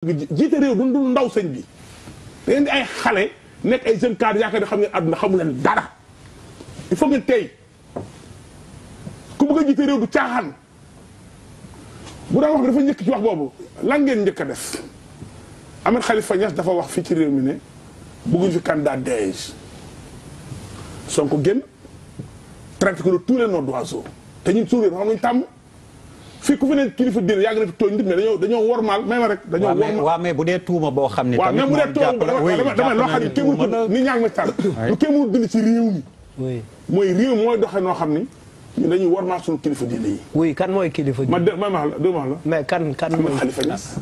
jiite réew du ndaw sëñ bi da ngeen di ay xale nekk ay jeunes cadres yaakaar ne xam ngeen àdduna xamu leen dara il faut ngeen tey ku bëgg a jiite réew du caaxaan bu daan wax dafa njëkk ci wax boobu lan ngeen njëkk a def Ahmed Khalifa Niass dafa wax fii ci réew mi ne bëgguñ fi candidat DEJ Sonko génn traité ko de tous les noms d'oiseaux te ñun suuf xam nañu tàmm fii ku fi ne kilifa diine yàgg na fi tooñ nit mais dañoo wormaal may ma rek dañoo wormaal waaw mais bu dee tuuma boo xam ne waaw même bu dee tuuma dama loo xam ne kenn mënul ni ñaa ngi ma tàll lu kenn mënul dindi ci réew mi mooy réew mooy doxee noo xam ni ñu dañuy wormaal suñu kilifa diine yi. oui kan mooy kilifa diine. ma wax la deux wax la. mais kan mooy Khalifa Niass.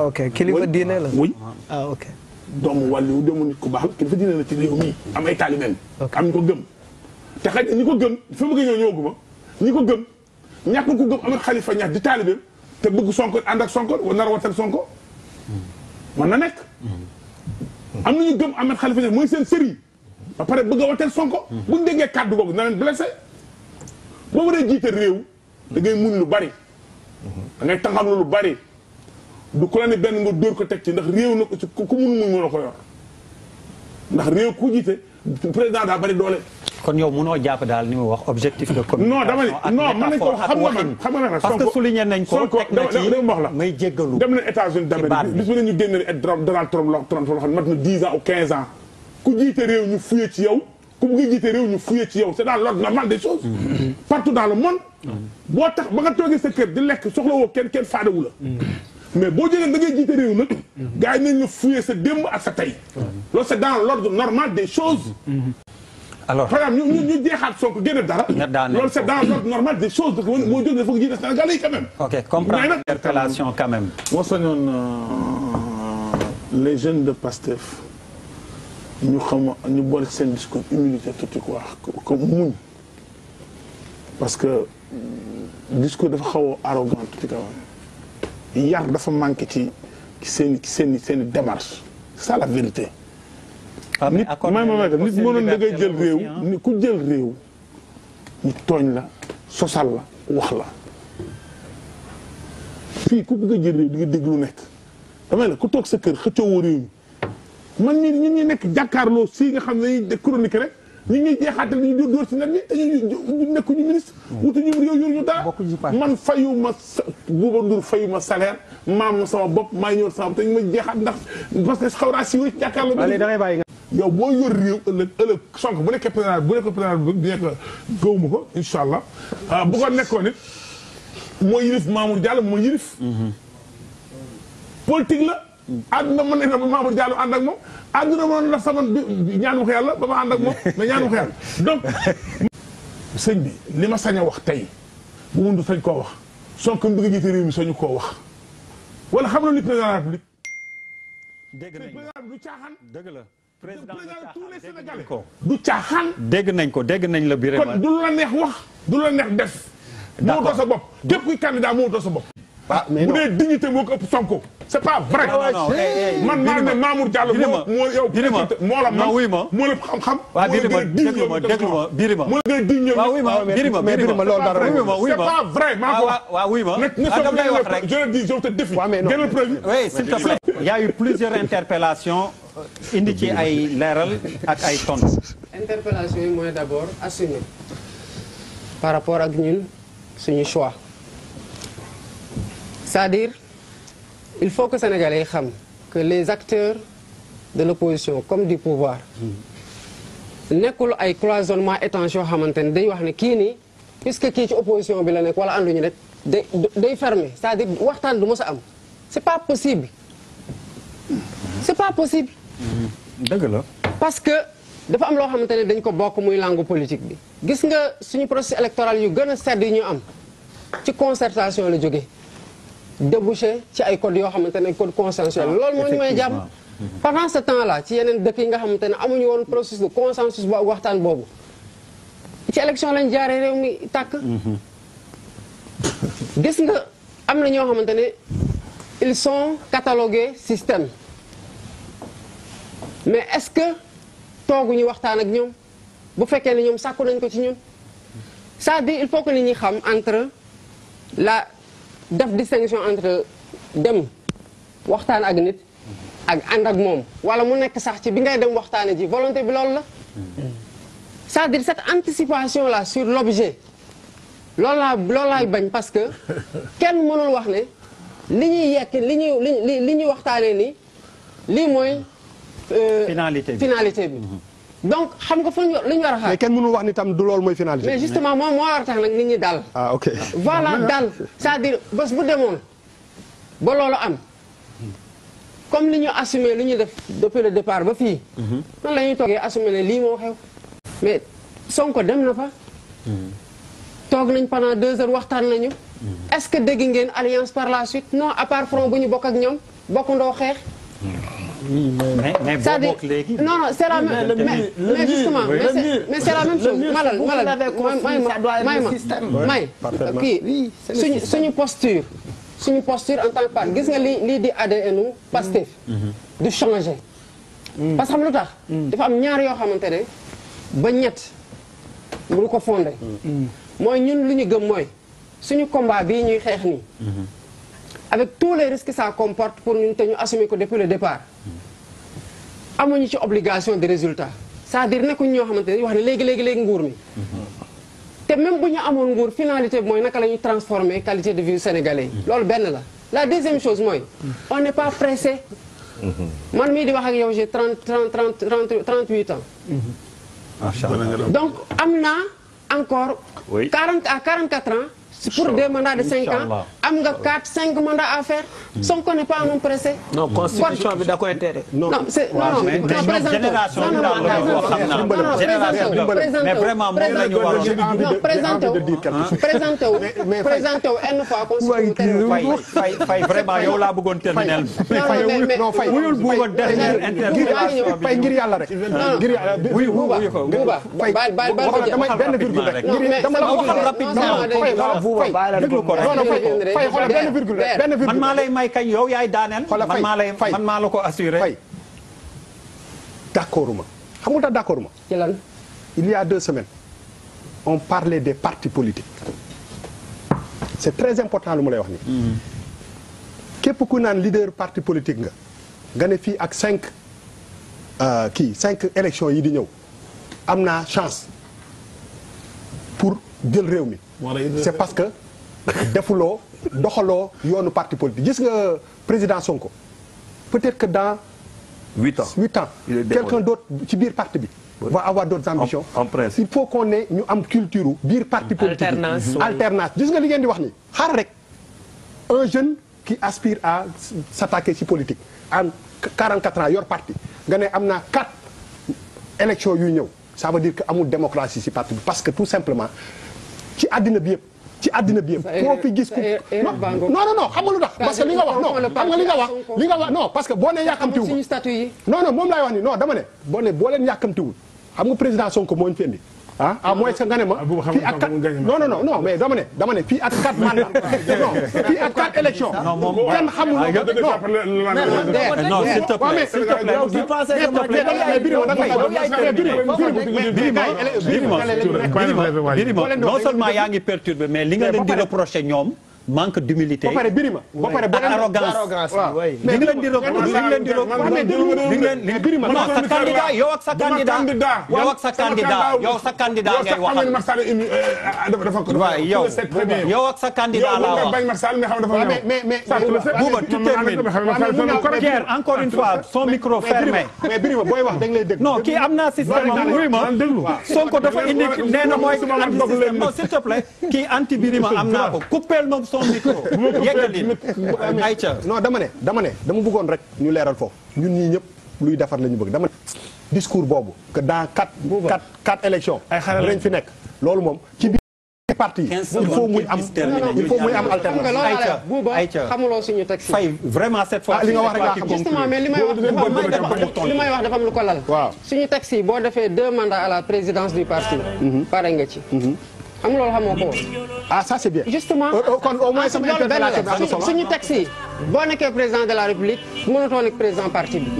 ok kilifa diine la. oui ok. doomu wàllu doomu nit ku baax la kilifa diine la ci réew mi am ay taalibeem. am ñu ko gëm. te xëy ñi ko gëm fi mu bëgg ñëw ñëwaguma ñi ko gëm ñàkk ko gëm Ahmed Khalifa Niass di taalibeem te bëgg Sonko ànd ak Sonko wala nar a watal Sonko mën na nekk. am na ñu gëm Ahmed Khalifa Niass mooy seen sëriñ ba pare bëgg a watal Sonko. buñ déggee kàddu googu na leen blessé. boo waree jiite réew da ngay mun lu bari da ngay taxam lu bari du ku la ne benn nga dóor ko teg ci ndax réew na ko ci ku mun mën a ko yor ndax réew ku jiite président daa bari doole. kon yow munoo jàpp daal ni mu wax objectif de communication. non dama ne non mën nañ ko xam nga man parce que souligné nañ ko teg na ci wax la may jéggalu. dem na États-Unis d'Amérique bis bu ne ñu génne Donald Trump loo xam ne mat na 10 ans ou 15 ans ku jiite réew ñu fuye ci yow. ku bëgg jiite réew ñu fuyee ci yow c'est dans l'ordre normal des choses. partout dans le monde. boo tax ba nga toogee sa kër di lekk soxla woo kenn faadawu la. mais boo jëlee da ngay jiite réew nag. gars yi nañ la fuyee sa démb ak sa tey. loolu c'est dans l'ordre normal des choses. alors par exemple ñu jeexaat Sonko génne dara. loolu c'est dans l'ordre normal des choses parce que moo jógee dafa jiite Sénégalais yi quand même. ok comprendre interpellation quand même. moo sañoon les jeunes de Pastef. ñu xam ñu boole seen discours humilité tuuti quoi comme muñ parce que discours dafa xaw a arrogant tuuti quand même yar dafa manqué ci seen démarche c'est ça la vérité. nit nit mënoon da ngay jël réew ni ku jël réew ñu tooñ la sosal la wax la fii ku bëgg a jël réew di nga dégg lu nekk damay la ku toog sa kër xëccoo réew mi man ñun ñi nekk jàkkaarloo si nga xam ne de chronique rek ñu ngi jeexaatal ñu dóor ci net bi te ñu nekkuñu ministre. wutuñu réew yor ñu dara. man fayuma Bouba Ndour fayuma salaire maam sama bopp maa ñëw sama bopp te ñu ma jeexaat ndax parce que xaw naa si wéy jàkkaarloo. yow boo yor réew ëllëg Sonko bu nekkee président bi bien que gëwuma ko incha allah bu ko nekkoon it moo yilif Mamour Diallo moo yilif. politique la. àdduna mën nañu ne Mamour Diallo ànd ak moom àdduna mën na sama ñaanu ko yàlla ba ma ànd ak moom mais ñaanu ko yàlla donc. sëñ bi li ma sañ a wax tey bu mun du sañ koo wax Sonko bëgg a jiite réew mi sañu koo wax wala xam na li président de la République. dégg nañ ko du caaxaan. dëgg la président tous les Sénégalais ko. du caaxaan. dégg nañ ko dégg nañ la Birima. kon du la neex wax du la neex def. d'accord moo sa bopp képp kuy candidat moo sa bopp. ah mais bu dee dignité moo ko ëpp Sonko. c'est pas vrai. man maa ne Mamour Diallo moo yow. Birima moo la man wuy ma moo la xam-xam. waaw Birima déglu ma Birima. moo la gën a digne waaw wuy ma Birima loolu dara c'est pas vrai maa ko wax. waaw wuy ma dama lay wax rek je le dis je te défie. gënal preuve. oui s'il te plaît. il y a eu plusieurs interpellations indi ci ay leeral ak ay tontu. interpellation yi mooy d'abord assumer par rapport ak ñun suñu choix. c'est-à-dire il faut que Sénégalais xam que les acteurs de l'opposition comme du pouvoir nekkul ay cloisonnement étanche yoo xamante ne day wax ne kii nii puisque kii ci opposition bi la nekk wala ànduñu rek day fermer c'est-à-dire waxtaan du mës a am c'est pas possible c'est pas possible. dëgg la. parce que dafa am loo xamante ne dañ ko bokk muy langue politique bi gis nga suñu processus électoral yu gën a sedd yi ñu am ci concertation la jógee. débouché ci ay codes yoo xamante ne code consensuel loolu moo ñu may jàmm pendant ce temps là ci yeneen dëkk yi nga xamante ne amuñu woon processus de consensus bu ak waxtaan boobu ci élection lañ jaaree réew mi tàkk gis nga am na ñoo xamante ne ils sont catalogués système mais est-ce que tooguñu waxtaan ak ñoom bu fekkee ne ñoom sàkku nañ ko ci ñun c'est-à-dire il faut que nit ñi xam entre la def distinction entre dem waxtaan ak nit ak ànd ak moom wala mu nekk sax ci bi ngay dem waxtaane ji volonté bi loolu la c'est-à-dire cette anticipation là sur l'objet loolu laay bañ parce que kenn mënul wax ne li ñuy yekk li ñuy waxtaanee ni lii mooy finalité bi donc xam nga fa li ñu war a xaar mais kenn mënul wax ni tam du loolu mooy finalité mais justement moom moo war a tax nag nit ñi dal ok voilà dal c'est-à-dire bés bu demoon ba loolu am comme li ñu assumé li ñu def depuis le départ ba fii nan la ñuy toogee assumé ne lii moo xew mais Sonko dem na fa toog nañ pendant 2 heures waxtaan nañu est-ce que dégg ngeen alliance par la suite non à part front bu ñu bokk ak ñoom bokkandoo xeex mais boo bokk léegi non non c'est la même mais justement mais c'est la même chose malal may kii suñu posture en tant que part gis nga lii di ADN u Pastef du changer parce que xam lu tax dafa am ñaar yoo xamante ne ba ñett bu ko fondé mooy ñun lu ñu gëm mooy suñu combat bii ñuy xeex nii avec tous les risques que ça comporte pour ñun te ñu assumer ko depuis le départ amuñu ci obligation de résultat c'est-à-dire nekkuñ ñoo xamante ne wax ne léegi nguur mi te même bu ñu amoon nguur finalité bi mooy naka la ñuy transformer qualité de vie sénégalais yi loolu benn la deuxième chose mooy on n'est pas pressé man mii di wax ak yow j'ai 38 ans donc am naa encore 40 à 44 ans pour des mandats de 5 ans am nga 5 mandats à faire Sonko n'est pas un homme pressé. non constitution bi da koy tere. non c'est non génération mais vraiment moom la ñu waroon présenté wu une fois constitution fay vraiment yow laa bëggoon terminal Fay wuyul buuba dernière intervention Fay ngir yàlla rek ngir yàlla wuyu ko damay benn virgule rek dama la waxal rapidement Fay déglu ko rek Fay xoolal benn virgule man maa lay may kañ yow yaay daaneel man maa la ko assuré Fay d'accord ma xam nga tax d'accord ma ci lan il y a 2 semaines on parlait des partis politiques c'est très important lu ma lay wax ni képp ku naan leader parti politique nga ne fii ak 5 élections yi di ñëw am naa chance pour jël réew mi c'est parce que defuloo doxaloo yoonu parti politique gis nga président Sonko peut-être que dans 8 ans quelqu'un d'autre ci biir parti bi va avoir d'autres ambitions en principe il faut qu'on ait ñu am culture biir parti politique alternance gis nga li ngeen di wax ni xaar rek un jeune qui aspire à s'attaquer ci politique en 44 ans yor parti nga ne am naa 4 élections yuy ñëw ça veut dire que amul démocratie ci parti bi parce que tout simplement ci àddina bi yëpp koo fi gis ku non xam nga lu tax parce que li nga wax non xam nga li nga wax non parce que boo nee yàkkamtiwul non moom laay wax ni non dama ne boo leen yàkkamtiwul xam nga président Sonko moo ñu fi indi à moins que nga ne ma fii ak 4 non mais dama ne fii ak 4 mandat non fii ak 4 élections kenn xamul non s'il te plaît non seulement yaa ngi perturbé mais li nga leen di reprocher ñoom manque d'humilité ba pare ak arrogance li nga leen di Birima non sa candidat yow ak sa candidat ngay waxal yow ak sa candidat la wax mais Bouba tu termines Pierre encore une fois son micro fermé mais Birima booy wax dañ lay dégg non kii am naa système oui ma Sonko dafa indi nee na mooy anti système non s'il te plaît kii anti Birima am naa ko coupeel moom son micro yeggali ayca non dama bëggoon rek ñu leeral foofu ñun ñii ñëpp luy defar la ñu bëgg dama ne discours boobu que dans 4 élections dinañ fi nekk loolu moom ci biir parti il faut muy am alternance Bouba xamuloo suñu texte Fay vraiment cette fois li nga wax rek laa xam justement mais li may wax dafa am lu ko lal suñu texte yi boo defee 2 mandats à la présidence du parti pare nga ci xam nga loolu xamoo ko woon. Ça c'est bien. justement kon au moins sama interpellation bi am na solo suñu taxi yi boo nekkee président de la république mënatoo nekk président parti bi.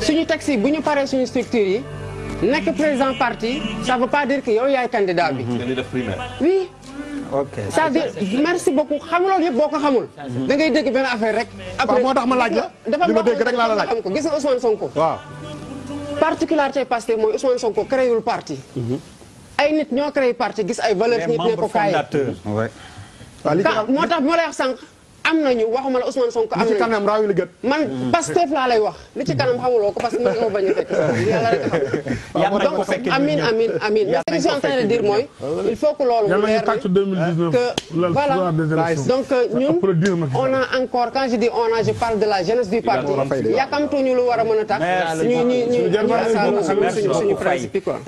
suñu taxi yi bu ñu paree suñu structure yi nekk président parti ça veut pas dire que yow yaay candidat bi. dañuy def primaire. oui c'est-à-dire merci beaucoup xam loolu yëpp boo ko xamul. da ngay dégg benn affaire rek. après moo tax ma laaj la. dafa li ma dégg rek laa la laaj xam ko gis nga Ousmane Sonko. waaw. particularité Pastef mooy Ousmane Sonko créewul parti. ay nit ñoo créé parti gis ay valeurs nit ne ko kaay. moo tax moo lay wax sànq. am nañu waxuma la Ousmane Sonko am nañu li ci kanam raaw yi la gët. man Pastef laa lay wax li ci kanam xamuloo ko parce que mën nga bañ a fekk yàlla rek xam. donc amin mais ce que je suis en train de dire mooy. il faut que loolu mu leer que voilà donc ñun on a encore quand je dis on a je parle de la jeunesse du parti. yàkkamtuñu lu war a mën a tax. ñu asaalu suñu principe quoi.